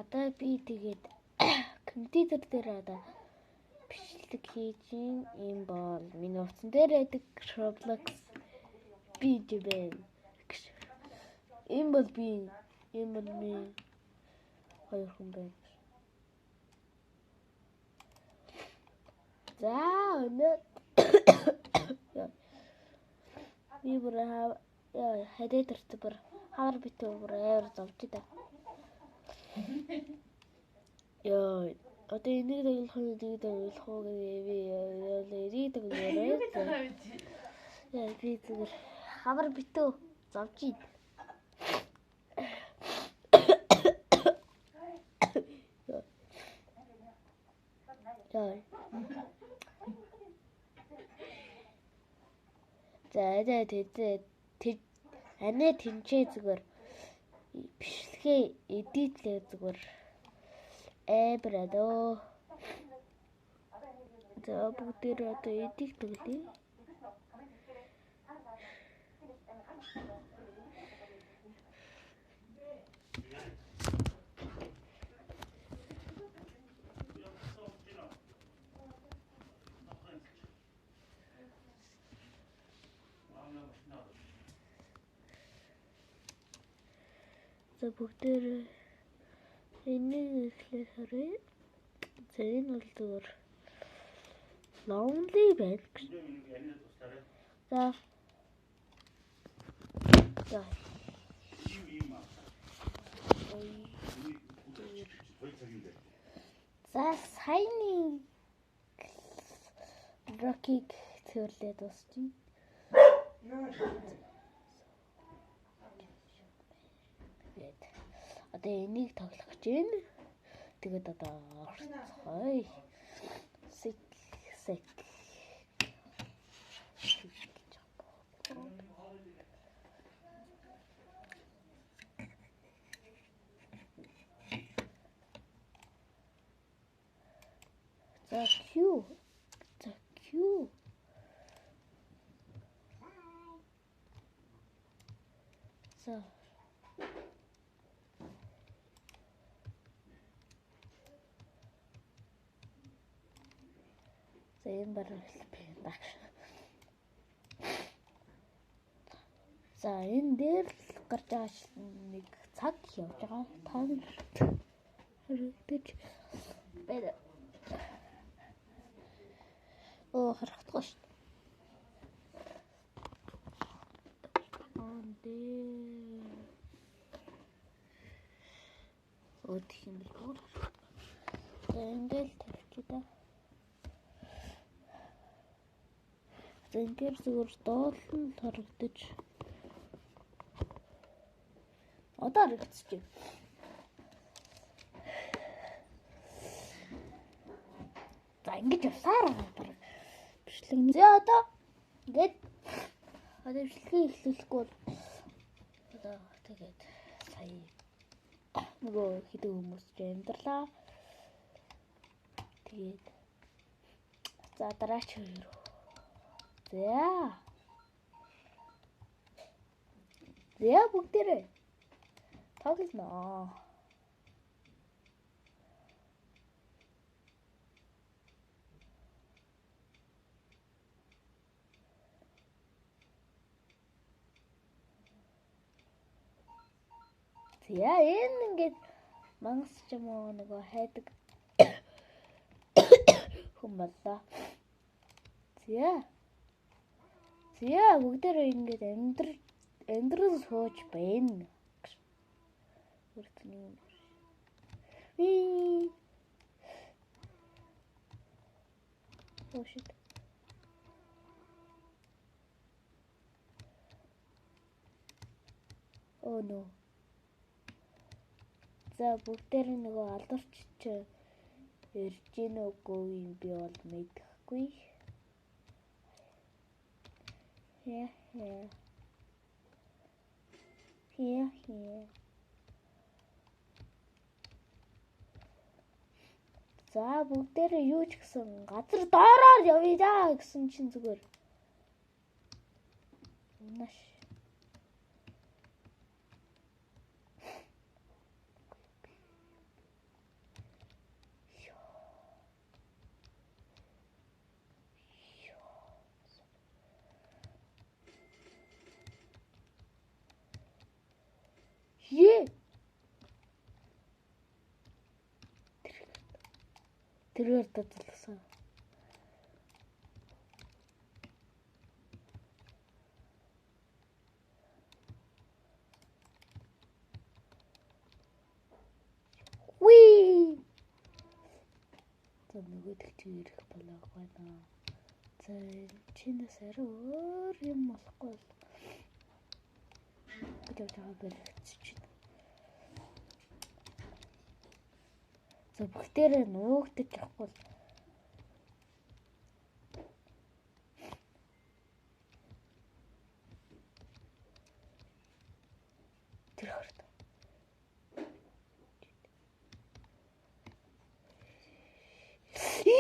Одоо би тэгээд компьютер дээр одоо бичлэг хийж юм бол миний утсан дээр байдаг Roblox видео байна. Ийм бол би хоёр хүн байна. За өнөө би бүр хадад төрт бүр хавар битүү бүр аваар зовж да. Яа, одоо энийг тоглох уу гэдэг би эрийг тоглоорой. Яа, би зүгээр хавар битүү зовж ид. Яа. За анаа тэнцээ зүгээр бичлэгээ эдитлээ зүгээр эбрадо. За бүгдээр одоо эдит төглөө. За бүгдээр энийг эхлэх харъя. За энэ бол зүгээр lonely байна. За. За саяны Rocky-г цэвэрлээд дуусчих. Одоо энийг тоглох гэж байна. Тэгээд одоо орцгоё. Сик. За Q. За. За энэ бараг багш. За энэ дээр л гарч байгаа нэг цаг явж байгаа. Таймер хэрэгдэж байна. Харагдахгүй шүү дээ. Өдөх юм бол. За ингээл тавьчих та. За ингээр зүгээр доотлон харагдаж. Одоо харагдчих. За ингэж явсаар байна. Бичлэг. За одоо ингээд одоо бичлэгийг эхлүүлэхгүй бол одоо тэгээд сая нөгөө хэдэн хүмүүс ч амьдралаа. Тэгээд за дараач хоёр. За бүгдээрээ тоглоно. За энэ ингээд мангас ч юм уу нөгөө хайдаг хүн боллоо. За бүгдээрээ ингээд амьдрал сууж байна. Үртний. Oh shit. Oh no. За бүгдээр нөгөө алдарч ирж гин үгүй юм би бол мэдэхгүй. Here. За бүгдээрээ юу ч гэсэн газар доороор явъя гэсэн чинь зүгээр. Наш. тэрээр дадлсан. Уи. За нөгөөдөх чи ирэх болоог байна. За чинээс арай өөр юм болохгүй бол гэж байгаа бэлгцчих. За бүгдээрээ нөөгдөж явахгүй бол тэр хорт. Чи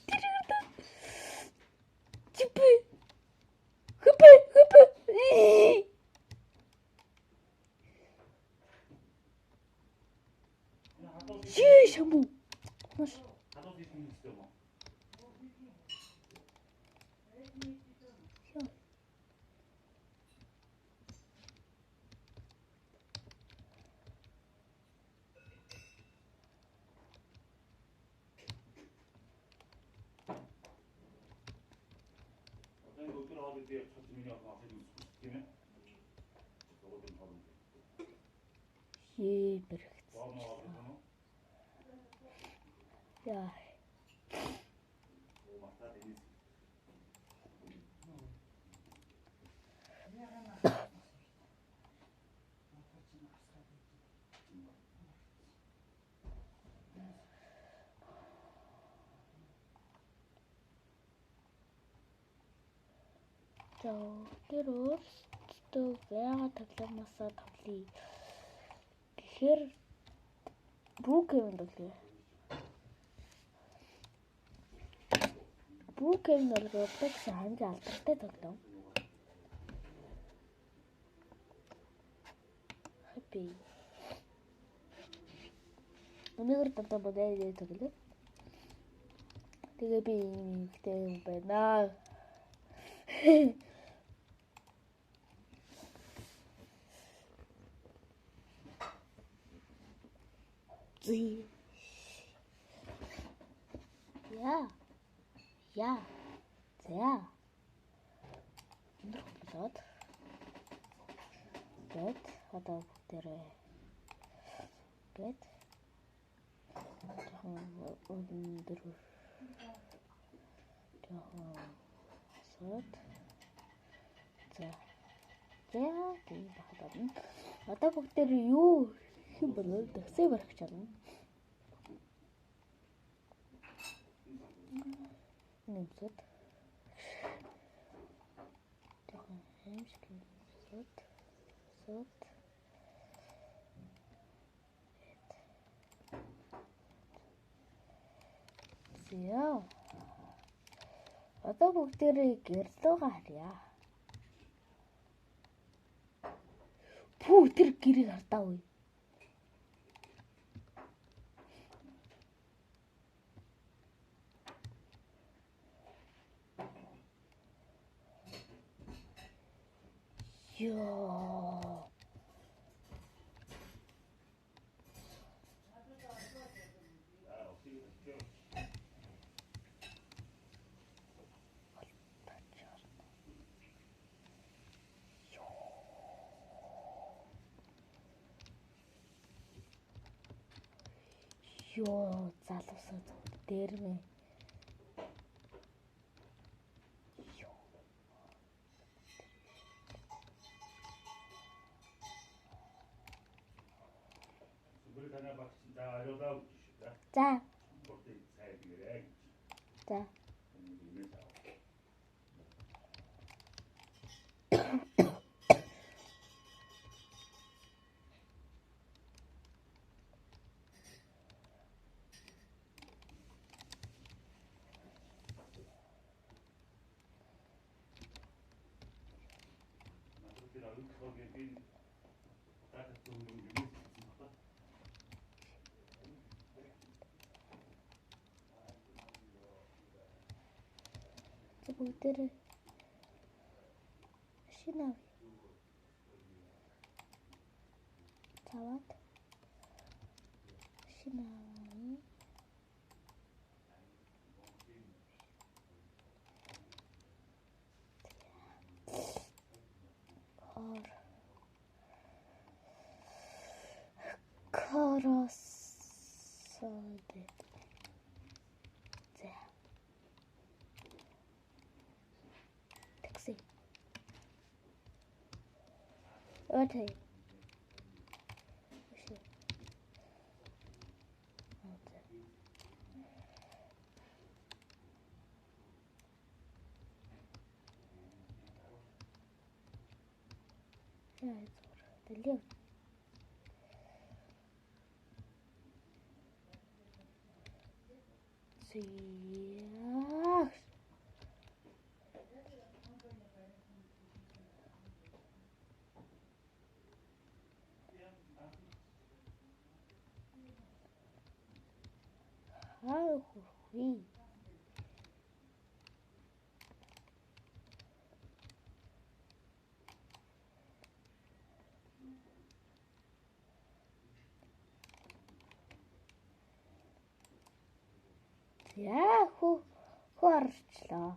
тэр хорт. Чипэ. Хөпэ. Шамбу. Маш. Бэрхт. Яа. За тэр өөртөө яагаад тоглоомоосаа тоглоё гэхээр Brookhaven тоглоё. Brookhaven бол Roblox-ийн хамгийн алдартай тоглоом. Happy. Өнөөдөр дандаа бодоо тоглоё. Тэгээ би ихтэй юм байна. Зээ. Яа. За. Өндөр болоод. Гэт одоо бүгдээрээ гэт өндөр сод. За. Тийм багтаад. Одоо бүгдээрээ юу хэм болоо дагсаа барах чарна. Нэмсэд. Тэхэн хэмшиг сод. Зяа. Одоо бүгдээрээ гэрлөө харъя. Пүү тэр гэрийг хардаа үе. Ёо. Ёо, залуусаа дээрмэ. За. За. Бүгдээрээ машин авъя. Цаваад. Шинаа. Коросод. За. Такси. Окей. Далее. Зяах. Хауи. Яах уу хуарчлаа.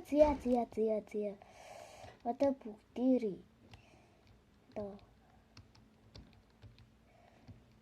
Зя. Одоо бүгдээрээ. Одоо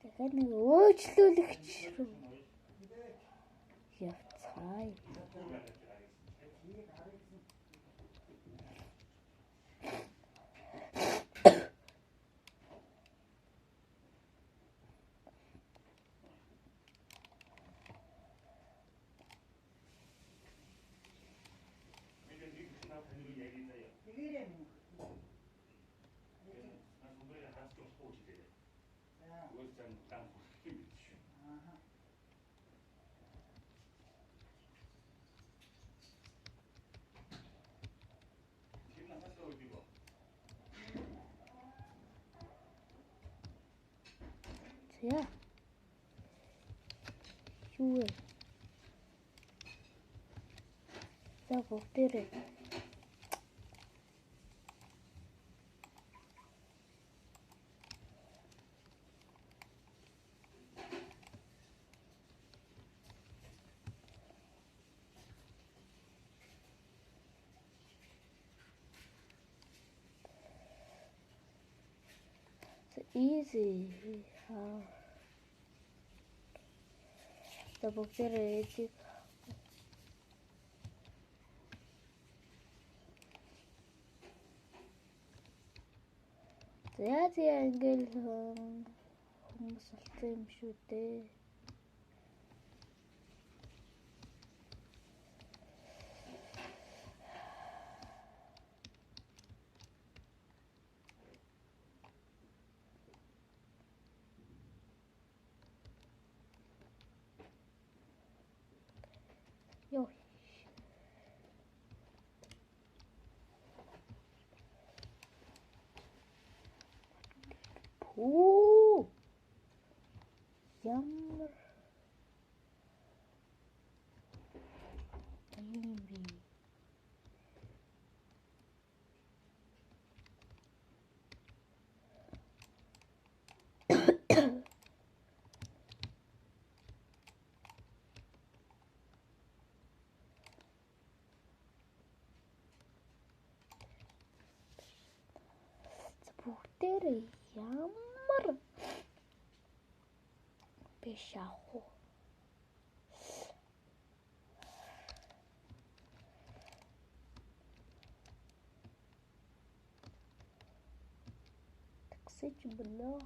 дахиад нэг өөчлүүлэгч рүү явцгаая. За. Юу вэ? За бүгдээрээ. Easy. За бүгдээрээ Яаж ингээл хүмүүс болсон юм шүү дээ. Йоо. Оо. Ямар юм бэ? Бүгдээрээ ямар биш авах уу? Таксиж болоо.